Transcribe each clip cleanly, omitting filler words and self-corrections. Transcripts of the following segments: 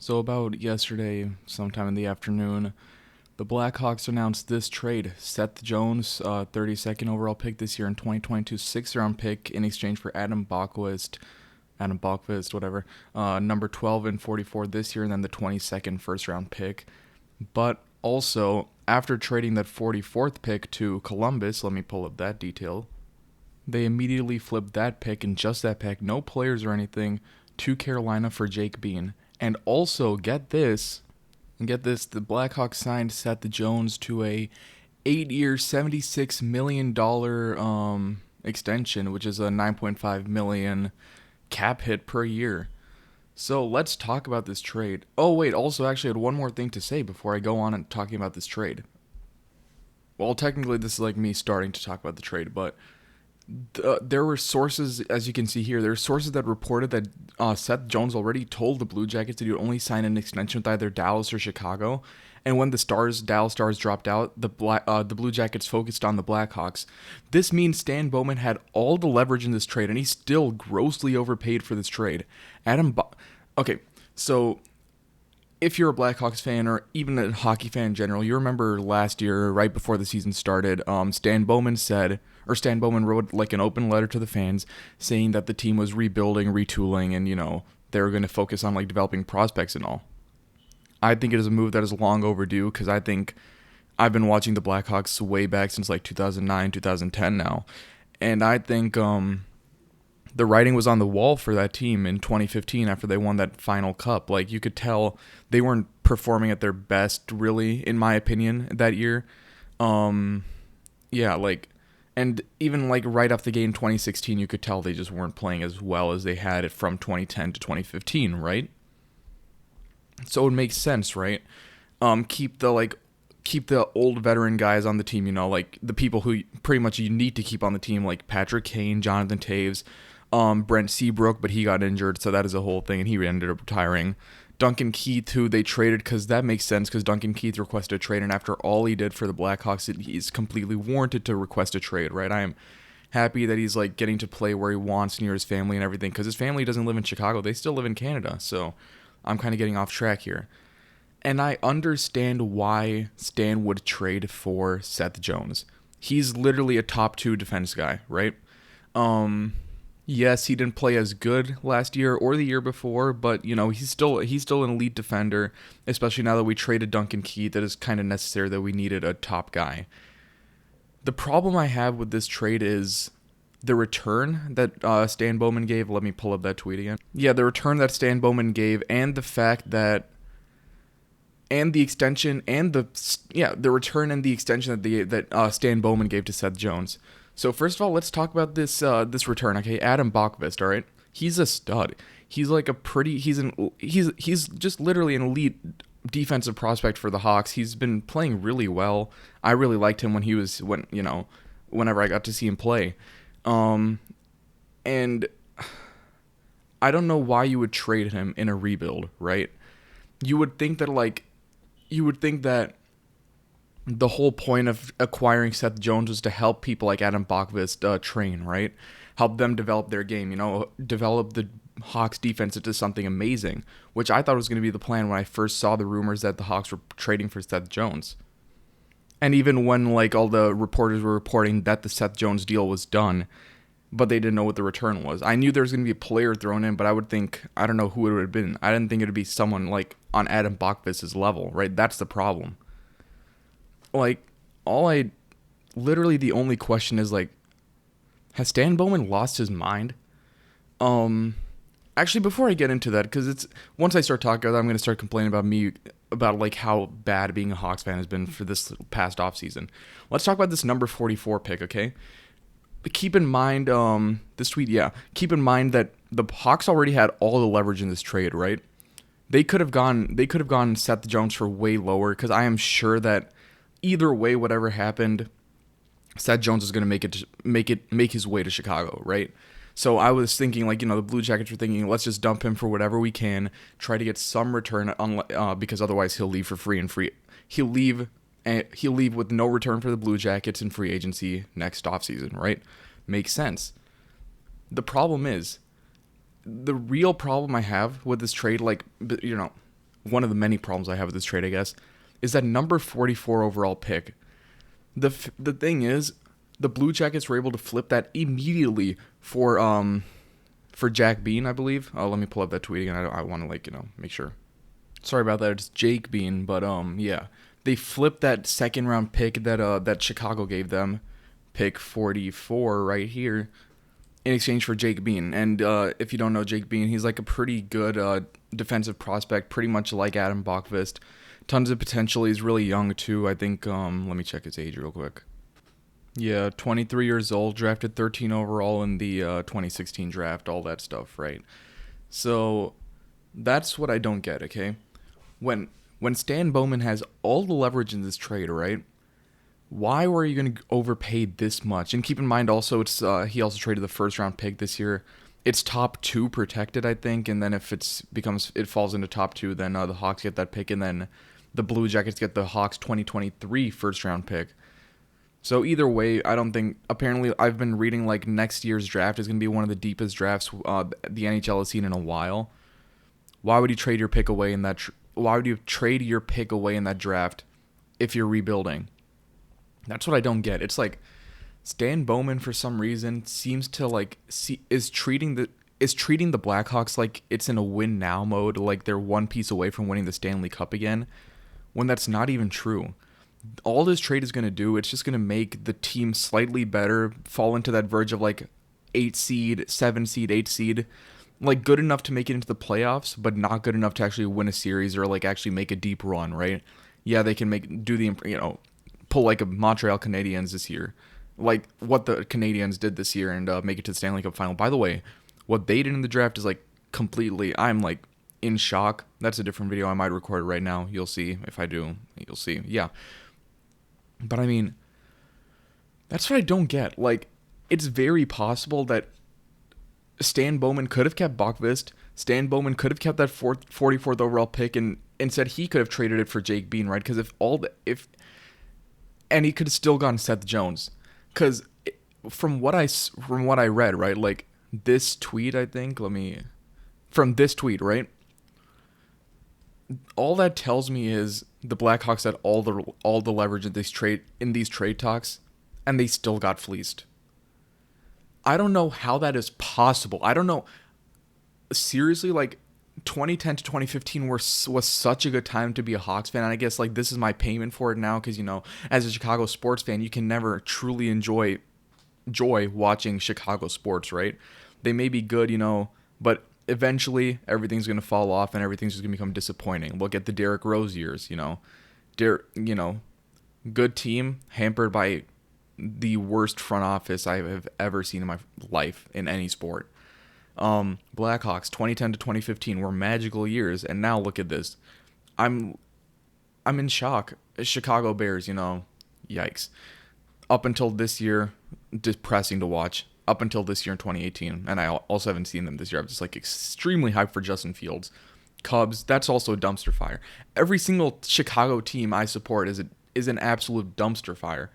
So about yesterday, sometime in the afternoon, the Blackhawks announced this trade. Seth Jones, 32nd overall pick this year in 2022, sixth-round pick in exchange for Adam Bachwist, whatever, number 12 and 44 this year, and then the 22nd first-round pick. But also, after trading that 44th pick to Columbus, let me pull up that detail, they immediately flipped that pick and just that pick, no players or anything, to Carolina for Jake Bean. And also, get this, the Blackhawks signed Seth Jones to a 8-year, $76 million extension, which is a 9.5 million cap hit per year. So let's talk about this trade. Oh wait, also actually I had one more thing to say before I go on and talking about this trade. Well, technically this is like me starting to talk about the trade, but there were sources, as you can see here, there are sources that reported that Seth Jones already told the Blue Jackets that he would only sign an extension with either Dallas or Chicago. And when the Dallas Stars dropped out, the Blue Jackets focused on the Blackhawks. This means Stan Bowman had all the leverage in this trade, and he still grossly overpaid for this trade. Okay, so if you're a Blackhawks fan or even a hockey fan in general, you remember last year, right before the season started, Stan Bowman wrote like an open letter to the fans saying that the team was rebuilding, retooling, and they were going to focus on like developing prospects and all. I think it is a move that is long overdue because I think I've been watching the Blackhawks way back since like 2009, 2010 now, and I think the writing was on the wall for that team in 2015 after they won that final cup. Like, you could tell they weren't performing at their best, really, in my opinion, that year. Yeah, like, and even like right off the gate in 2016, you could tell they just weren't playing as well as they had it from 2010 to 2015, right? So it makes sense, right? Keep the old veteran guys on the team, like the people who pretty much you need to keep on the team, like Patrick Kane, Jonathan Taves, Brent Seabrook, but he got injured, so that is a whole thing, and he ended up retiring. Duncan Keith, who they traded, because that makes sense, because Duncan Keith requested a trade, and after all he did for the Blackhawks, he's completely warranted to request a trade, right? I am happy that he's like getting to play where he wants near his family and everything, because his family doesn't live in Chicago, they still live in Canada, so I'm kind of getting off track here. And I understand why Stan would trade for Seth Jones. He's literally a top 2 defense guy, right? Yes, he didn't play as good last year or the year before, but he's still an elite defender, especially now that we traded Duncan Keith. That is kind of necessary, that we needed a top guy. The problem I have with this trade is the return that Stan Bowman gave. Let me pull up that tweet again. Yeah, the return that Stan Bowman gave, and the fact that, and the extension, and the return and the extension that Stan Bowman gave to Seth Jones. So first of all, let's talk about this return. Okay, Adam Bachwist. All right, he's a stud. He's like he's just literally an elite defensive prospect for the Hawks. He's been playing really well. I really liked him whenever I got to see him play. And I don't know why you would trade him in a rebuild, right? You would think that the whole point of acquiring Seth Jones was to help people like Adam Bachwist train, right? Help them develop their game, develop the Hawks defense into something amazing, which I thought was going to be the plan when I first saw the rumors that the Hawks were trading for Seth Jones. And even when like all the reporters were reporting that the Seth Jones deal was done, but they didn't know what the return was. I knew there was going to be a player thrown in, but I don't know who it would have been. I didn't think it would be someone like on Adam Bachwist's level, right? That's the problem. Like, literally the only question is like, has Stan Bowman lost his mind? Actually, before I get into that, because once I start talking about that, I'm going to start complaining about like how bad being a Hawks fan has been for this past offseason. Let's talk about this number 44 pick, okay? Keep in mind, keep in mind that the Hawks already had all the leverage in this trade, right? They could have gone Seth Jones for way lower, because I am sure that either way, whatever happened, Seth Jones is going to make his way to Chicago, right? So I was thinking, like, the Blue Jackets were thinking, let's just dump him for whatever we can, try to get some return, because otherwise he'll leave for free and free. He'll leave with no return for the Blue Jackets in free agency next offseason, right? Makes sense. The real problem I have with this trade, like, one of the many problems I have with this trade, I guess, is that number 44 overall pick. The thing is, the Blue Jackets were able to flip that immediately for Jack Bean, I believe. Let me pull up that tweet again. I want to make sure. Sorry about that. It's Jake Bean, but yeah, they flipped that second round pick that Chicago gave them, pick 44 right here, in exchange for Jake Bean. And if you don't know Jake Bean, he's like a pretty good defensive prospect, pretty much like Adam Bokvist. Tons of potential. He's really young too. I think. Let me check his age real quick. Yeah, 23 years old, drafted 13 overall in the 2016 draft, all that stuff, right? So that's what I don't get, okay? When Stan Bowman has all the leverage in this trade, right? Why were you going to overpay this much? And keep in mind also, it's he also traded the first round pick this year. It's top 2 protected, I think, and then if it falls into top 2, then the Hawks get that pick, and then the Blue Jackets get the Hawks 2023 first round pick. So either way, I don't think. Apparently, I've been reading like next year's draft is going to be one of the deepest drafts the NHL has seen in a while. Why would you trade your pick away in that? Why would you trade your pick away in that draft if you're rebuilding? That's what I don't get. It's like Stan Bowman for some reason seems to is treating the Blackhawks like it's in a win now mode, like they're one piece away from winning the Stanley Cup again, when that's not even true. All this trade is going to do, it's just going to make the team slightly better, fall into that verge of like 8 seed, 7 seed, 8 seed, like good enough to make it into the playoffs, but not good enough to actually win a series or like actually make a deep run, right? Yeah, they can pull like a Montreal Canadiens this year, like what the Canadiens did this year, and make it to the Stanley Cup final. By the way, what they did in the draft is like completely, I'm like in shock. That's a different video. I might record it right now. You'll see. If I do, you'll see. Yeah. But I mean, that's what I don't get. Like, it's very possible that Stan Bowman could have kept Bokvist. Stan Bowman could have kept that 44th overall pick, and instead he could have traded it for Jake Bean, right? Because and he could have still gotten Seth Jones. Because from what I read, right, like this tweet, I think. From this tweet, right? All that tells me is the Blackhawks had all the leverage in these trade talks, and they still got fleeced. I don't know how that is possible. I don't know. Seriously, like 2010 to 2015 was such a good time to be a Hawks fan, and I guess like this is my payment for it now, because as a Chicago sports fan, you can never truly enjoy watching Chicago sports, right? They may be good, but eventually everything's going to fall off and everything's just going to become disappointing. Look at the Derrick Rose years, good team hampered by the worst front office I have ever seen in my life in any sport. Blackhawks 2010 to 2015 were magical years, and now look at this. I'm in shock. Chicago Bears, yikes. Up until this year, depressing to watch. Up until this year in 2018, and I also haven't seen them this year. I'm just like extremely hyped for Justin Fields. Cubs, that's also a dumpster fire. Every single Chicago team I support is an absolute dumpster fire.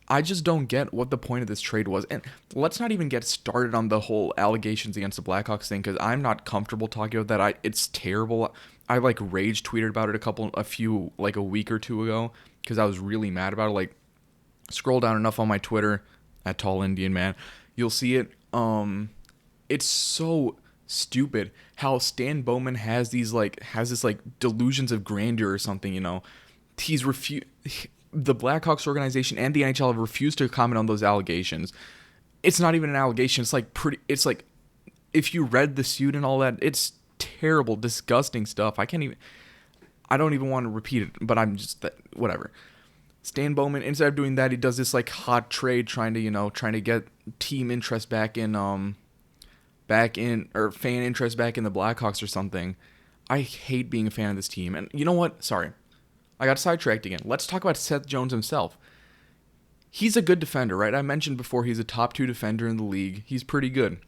I just don't get what the point of this trade was. And let's not even get started on the whole allegations against the Blackhawks thing, because I'm not comfortable talking about that. It's terrible. I like rage tweeted about it a week or two ago, because I was really mad about it. Like, scroll down enough on my Twitter at Tall Indian Man, you'll see it. It's so stupid how Stan Bowman has this delusions of grandeur or something. The Blackhawks organization and the NHL have refused to comment on those allegations. It's not even an allegation. It's like if you read the suit and all that, it's terrible, disgusting stuff. I don't even want to repeat it, but I'm just whatever. Stan Bowman, instead of doing that, he does this like hot trade trying to get team interest back in or fan interest back in the Blackhawks or something. I hate being a fan of this team. And you know what? Sorry. I got sidetracked again. Let's talk about Seth Jones himself. He's a good defender, right? I mentioned before he's a top 2 defender in the league. He's pretty good.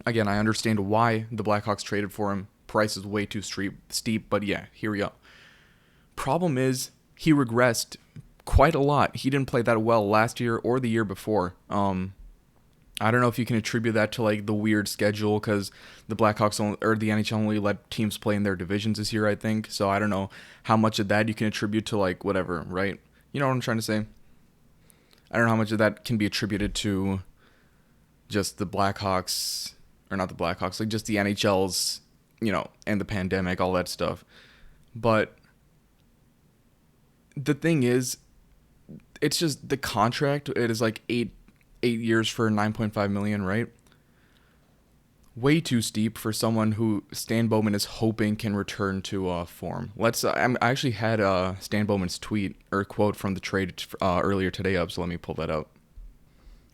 Again, I understand why the Blackhawks traded for him. Price is way too steep, but yeah, here we go. Problem is, he regressed quite a lot. He didn't play that well last year or the year before. I don't know if you can attribute that to like the weird schedule because the Blackhawks only, or the NHL only let teams play in their divisions this year, I think. So I don't know how much of that you can attribute to like whatever, right? You know what I'm trying to say? I don't know how much of that can be attributed to just the Blackhawks, or not the Blackhawks, like just the NHL's, and the pandemic, all that stuff. But the thing is, it's just the contract. It is like 8 years for 9.5 million, right? Way too steep for someone who Stan Bowman is hoping can return to form. I actually had Stan Bowman's tweet or quote from the trade earlier today up, so let me pull that up.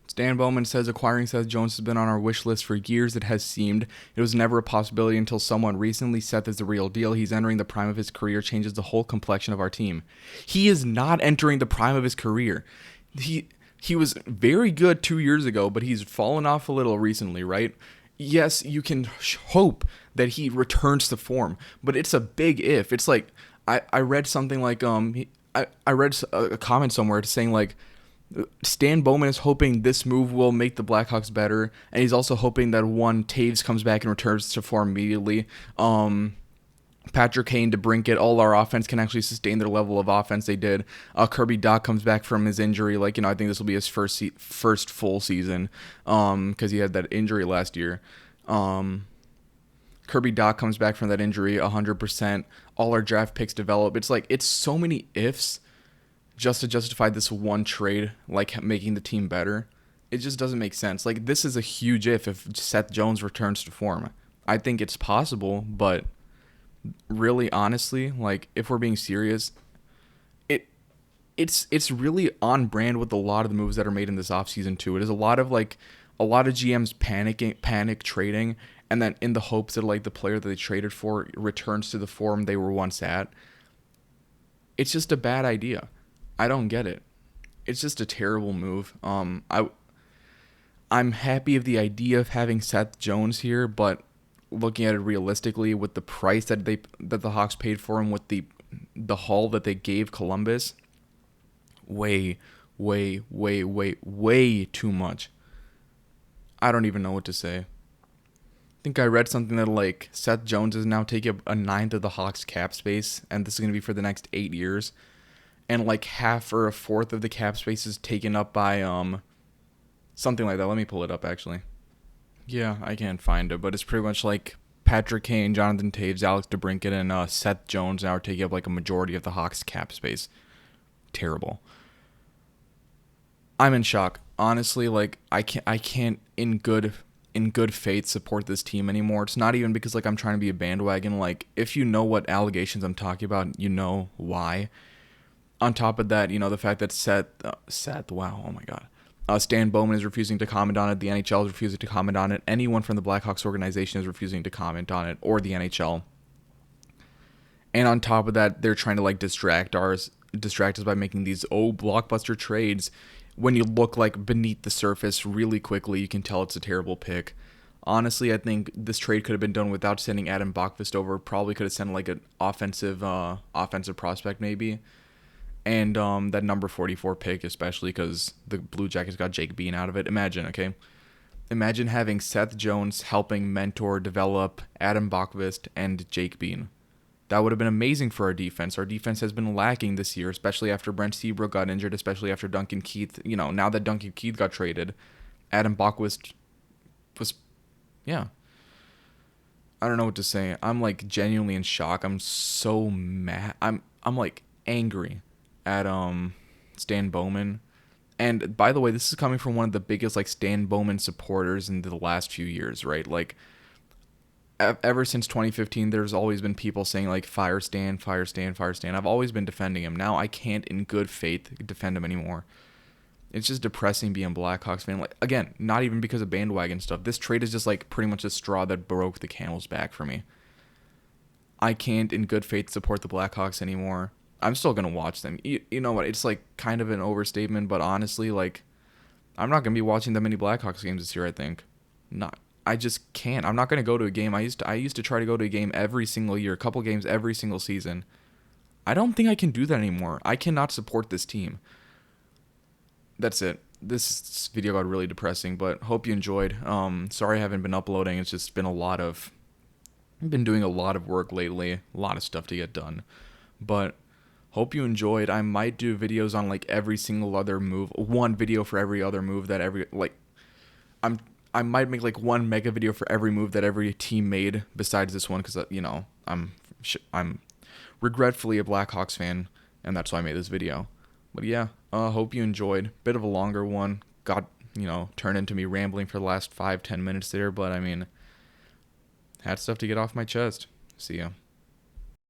Stan Bowman says acquiring Seth Jones has been on our wish list for years. It has seemed it was never a possibility until someone recently. Seth is the real deal. He's entering the prime of his career, changes the whole complexion of our team. He is not entering the prime of his career. He was very good 2 years ago, but he's fallen off a little recently, right? Yes, you can hope that he returns to form, but it's a big if. It's like I read something like I read a comment somewhere saying like Stan Bowman is hoping this move will make the Blackhawks better, and he's also hoping that one Taves comes back and returns to form immediately. Patrick Kane, DeBrincat, all our offense can actually sustain their level of offense they did. Kirby Dach comes back from his injury. I think this will be his first full season because he had that injury last year. Kirby Dach comes back from that injury 100%. All our draft picks develop. It's so many ifs just to justify this one trade, making the team better. It just doesn't make sense. This is a huge if Seth Jones returns to form. I think it's possible, but really, honestly, if we're being serious, it's really on brand with a lot of the moves that are made in this offseason too. It is a lot of GMs panic trading, and then in the hopes that the player that they traded for returns to the form they were once at. It's just a bad idea. I don't get it. It's just a terrible move. I'm happy of the idea of having Seth Jones here, but looking at it realistically, with the price that the Hawks paid for him, with the haul that they gave Columbus, way too much. I don't even know what to say. I think I read something that Seth Jones is now taking up a ninth of the Hawks cap space, and this is going to be for the next 8 years. And half or a fourth of the cap space is taken up by something like that. Let me pull it up actually. Yeah, I can't find it, but it's pretty much Patrick Kane, Jonathan Taves, Alex DeBrincat, and Seth Jones now are taking up a majority of the Hawks cap space. Terrible. I'm in shock. Honestly, I can't in good faith support this team anymore. It's not even because I'm trying to be a bandwagon. If you know what allegations I'm talking about, you know why. On top of that, the fact that Seth, wow, oh my God. Stan Bowman is refusing to comment on it. The NHL is refusing to comment on it. Anyone from the Blackhawks organization is refusing to comment on it, or the NHL. And on top of that, they're trying to distract us by making these blockbuster trades. When you look beneath the surface really quickly, you can tell it's a terrible pick. Honestly, I think this trade could have been done without sending Adam Bachvist over. Probably could have sent an offensive prospect maybe. And that number 44 pick, especially because the Blue Jackets got Jake Bean out of it. Imagine having Seth Jones helping mentor, develop Adam Bachvist and Jake Bean. That would have been amazing for our defense. Our defense has been lacking this year, especially after Brent Seabrook got injured, especially after Duncan Keith. Now that Duncan Keith got traded, Adam Bachvist was, yeah. I don't know what to say. I'm genuinely in shock. I'm so mad. I'm angry at Stan Bowman. And by the way, this is coming from one of the biggest Stan Bowman supporters in the last few years, right? Ever since 2015, there's always been people saying fire Stan, fire Stan, fire Stan. I've always been defending him. Now I can't in good faith defend him anymore. It's just depressing being a Blackhawks fan. Again, not even because of bandwagon stuff. This trade is just pretty much a straw that broke the camel's back for me. I can't in good faith support the Blackhawks anymore. I'm still going to watch them. You know what? It's kind of an overstatement, but honestly, I'm not going to be watching that many Blackhawks games this year, I think. I just can't. I'm not going to go to a game. I used to try to go to a game every single year, a couple games every single season. I don't think I can do that anymore. I cannot support this team. That's it. this video got really depressing, but hope you enjoyed. Sorry I haven't been uploading. It's just been I've been doing a lot of work lately, a lot of stuff to get done. But hope you enjoyed. I might do videos on like every single other move, one video for every other move that I'm I might make like one mega video for every move that every team made besides this one, because I'm regretfully a Blackhawks fan, and that's why I made this video. But yeah, hope you enjoyed. Bit of a longer one. Got, turned into me rambling for the last 5-10 minutes there, but I mean, had stuff to get off my chest. See ya.